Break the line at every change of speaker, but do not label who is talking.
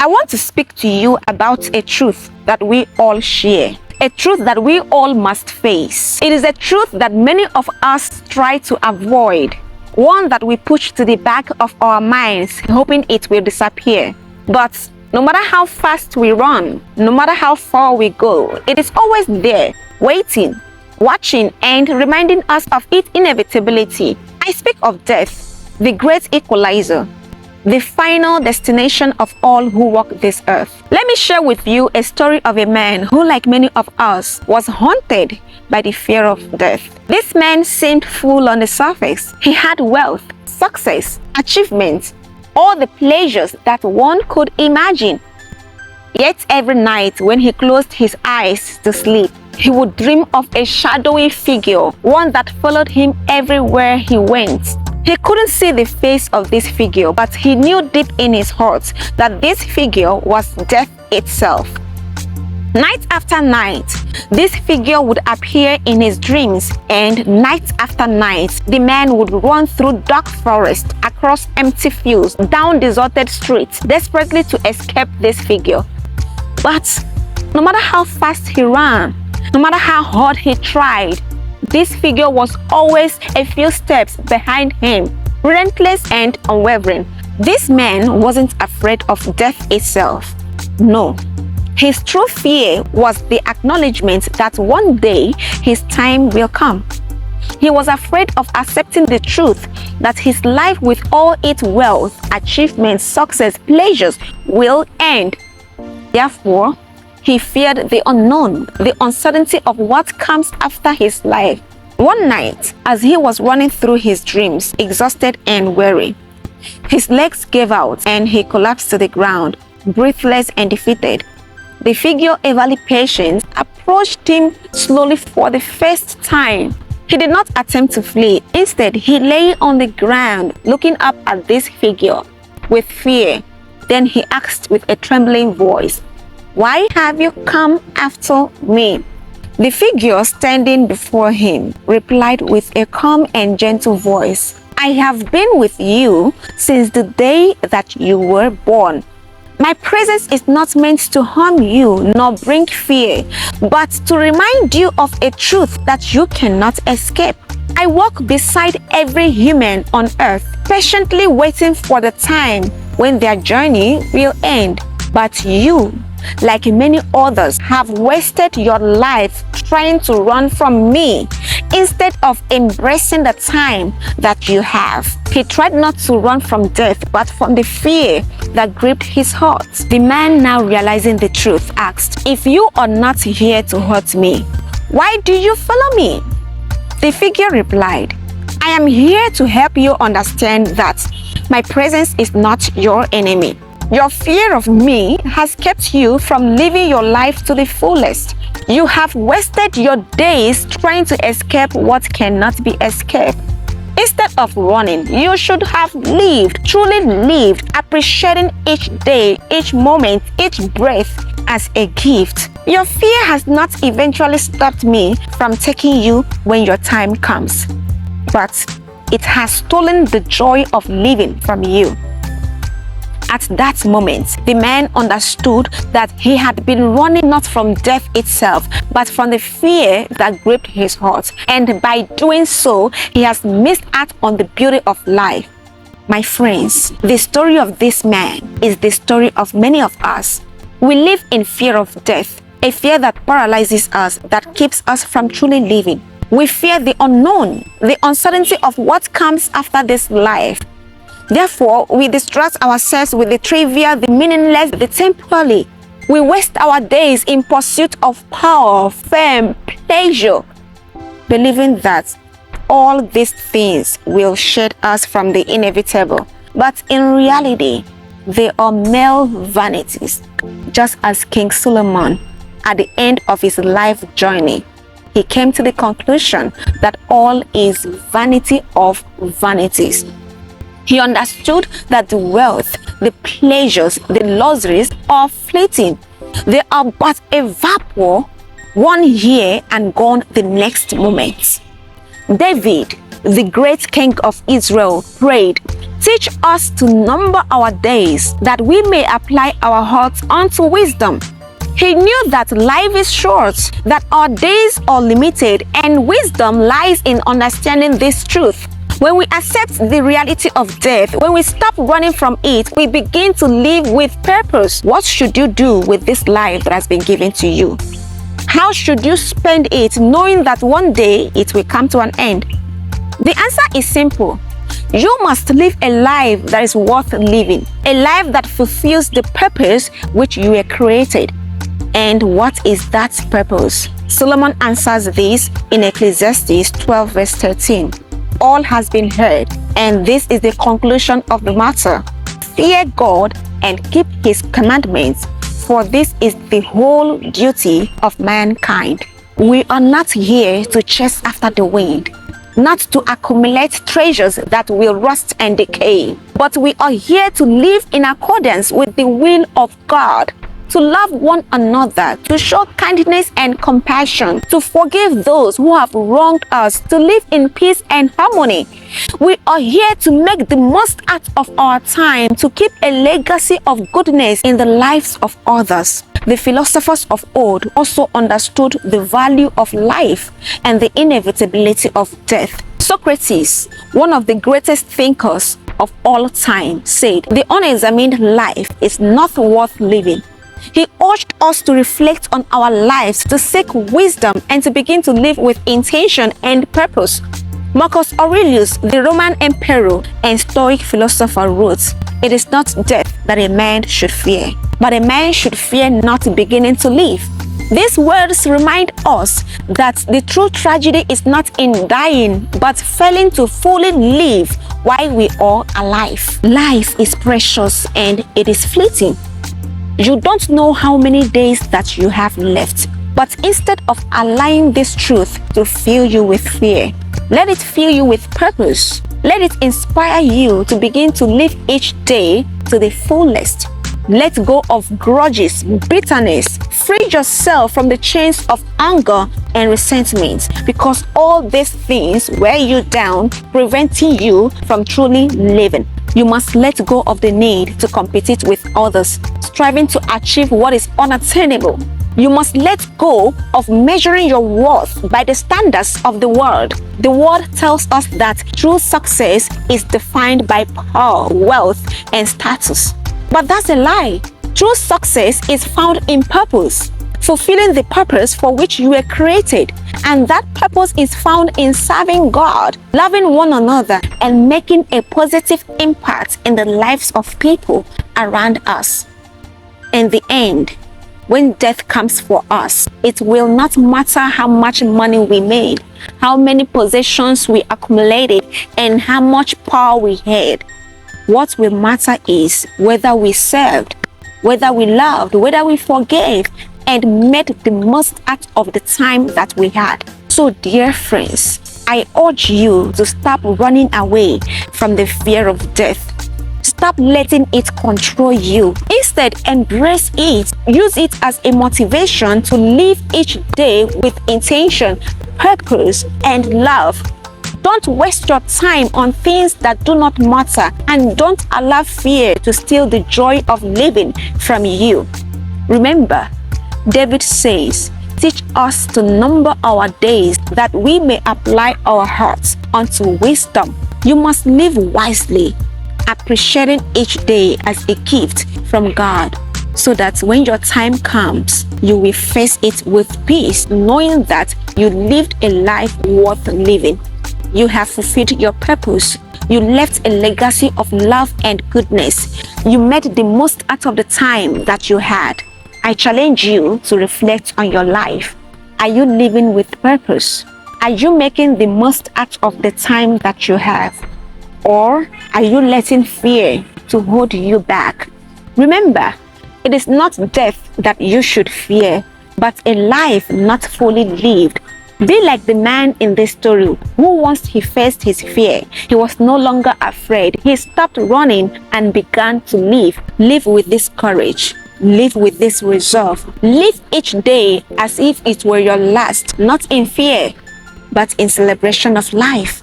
I want to speak to you about a truth that we all share, a truth that we all must face. It is a truth that many of us try to avoid, one that we push to the back of our minds, hoping it will disappear. But no matter how fast we run, no matter how far we go, it is always there, waiting, watching, and reminding us of its inevitability. I speak of death, the great equalizer, the final destination of all who walk this earth. Let me share with you a story of a man who, like many of us, was haunted by the fear of death. This man seemed full on the surface. He had wealth, success, achievements, all the pleasures that one could imagine. Yet every night when he closed his eyes to sleep, he would dream of a shadowy figure, one that followed him everywhere he went. He couldn't see the face of this figure, but he knew deep in his heart that this figure was death itself. Night after night, this figure would appear in his dreams, and night after night, the man would run through dark forests, across empty fields, down deserted streets, desperately to escape this figure. But no matter how fast he ran, no matter how hard he tried, this figure was always a few steps behind him, relentless and unwavering. This man wasn't afraid of death itself. No. His true fear was the acknowledgement that one day his time will come. He was afraid of accepting the truth that his life, with all its wealth, achievements, success, pleasures, will end. Therefore, he feared the unknown, the uncertainty of what comes after his life. One night, as he was running through his dreams, exhausted and weary, his legs gave out and he collapsed to the ground, breathless and defeated. The figure, everly patient, approached him slowly for the first time. He did not attempt to flee. Instead, he lay on the ground, looking up at this figure with fear. Then he asked with a trembling voice, "Why have you come after me?" The figure standing before him replied with a calm and gentle voice, "I have been with you since the day that you were born. My presence is not meant to harm you nor bring fear, but to remind you of a truth that you cannot escape. I walk beside every human on earth, patiently waiting for the time when their journey will end. But you, like many others, have wasted your life trying to run from me instead of embracing the time that you have." He tried not to run from death, but from the fear that gripped his heart. The man, now realizing the truth, asked, "If you are not here to hurt me, why do you follow me?" The figure replied, "I am here to help you understand that my presence is not your enemy. Your fear of me has kept you from living your life to the fullest. You have wasted your days trying to escape what cannot be escaped. Instead of running, you should have lived, truly lived, appreciating each day, each moment, each breath as a gift. Your fear has not eventually stopped me from taking you when your time comes, but it has stolen the joy of living from you." At that moment, the man understood that he had been running not from death itself, but from the fear that gripped his heart. And by doing so, he has missed out on the beauty of life. My friends, the story of this man is the story of many of us. We live in fear of death, a fear that paralyzes us, that keeps us from truly living. We fear the unknown, the uncertainty of what comes after this life. Therefore, we distract ourselves with the trivial, the meaningless, the temporary. We waste our days in pursuit of power, fame, pleasure, believing that all these things will shed us from the inevitable. But in reality, they are mere vanities. Just as King Solomon, at the end of his life journey, he came to the conclusion that all is vanity of vanities. He understood that the wealth, the pleasures, the luxuries are fleeting. They are but a vapor, one here and gone the next moment. David, the great king of Israel, prayed, "Teach us to number our days, that we may apply our hearts unto wisdom." He knew that life is short, that our days are limited, and wisdom lies in understanding this truth. When we accept the reality of death, when we stop running from it, we begin to live with purpose. What should you do with this life that has been given to you? How should you spend it, knowing that one day it will come to an end? The answer is simple. You must live a life that is worth living, a life that fulfills the purpose which you were created. And what is that purpose? Solomon answers this in Ecclesiastes 12 verse 13. All has been heard, and this is the conclusion of the matter. Fear God and keep his commandments, for this is the whole duty of mankind. We are not here to chase after the wind, not to accumulate treasures that will rust and decay, but we are here to live in accordance with the will of God, to love one another, to show kindness and compassion, to forgive those who have wronged us, to live in peace and harmony. We are here to make the most out of our time, to keep a legacy of goodness in the lives of others. The philosophers of old also understood the value of life and the inevitability of death. Socrates, one of the greatest thinkers of all time, said, "The unexamined life is not worth living." He urged us to reflect on our lives, to seek wisdom, and to begin to live with intention and purpose. Marcus Aurelius, the Roman emperor and Stoic philosopher, wrote, "It is not death that a man should fear, but a man should fear not beginning to live." These words remind us that the true tragedy is not in dying, but failing to fully live while we are alive. Life is precious and it is fleeting. You don't know how many days that you have left, but instead of allowing this truth to fill you with fear, let it fill you with purpose. Let it inspire you to begin to live each day to the fullest. Let go of grudges, bitterness. Free yourself from the chains of anger and resentment, because all these things wear you down, preventing you from truly living. You must let go of the need to compete with others, striving to achieve what is unattainable. You must let go of measuring your worth by the standards of the world. The world tells us that true success is defined by power, wealth, and status. But that's a lie. True success is found in purpose, fulfilling the purpose for which you were created. And that purpose is found in serving God, loving one another, and making a positive impact in the lives of people around us. In the end, when death comes for us, it will not matter how much money we made, how many possessions we accumulated, and how much power we had. What will matter is whether we served, whether we loved, whether we forgave, and made the most out of the time that we had. So, dear friends, I urge you to stop running away from the fear of death. Stop letting it control you. Instead, embrace it. Use it as a motivation to live each day with intention, purpose, and love. Don't waste your time on things that do not matter, and don't allow fear to steal the joy of living from you. Remember, David says, "Teach us to number our days, that we may apply our hearts unto wisdom." You must live wisely, appreciating each day as a gift from God, so that when your time comes, you will face it with peace, knowing that you lived a life worth living. You have fulfilled your purpose. You left a legacy of love and goodness. You made the most out of the time that you had. I challenge you to reflect on your life. Are you living with purpose? Are you making the most out of the time that you have? Or are you letting fear to hold you back? Remember, it is not death that you should fear, but a life not fully lived. Be like the man in this story who, once he faced his fear, he was no longer afraid. He stopped running and began to live. Live with this courage. Live with this resolve. Live each day as if it were your last, not in fear, but in celebration of life.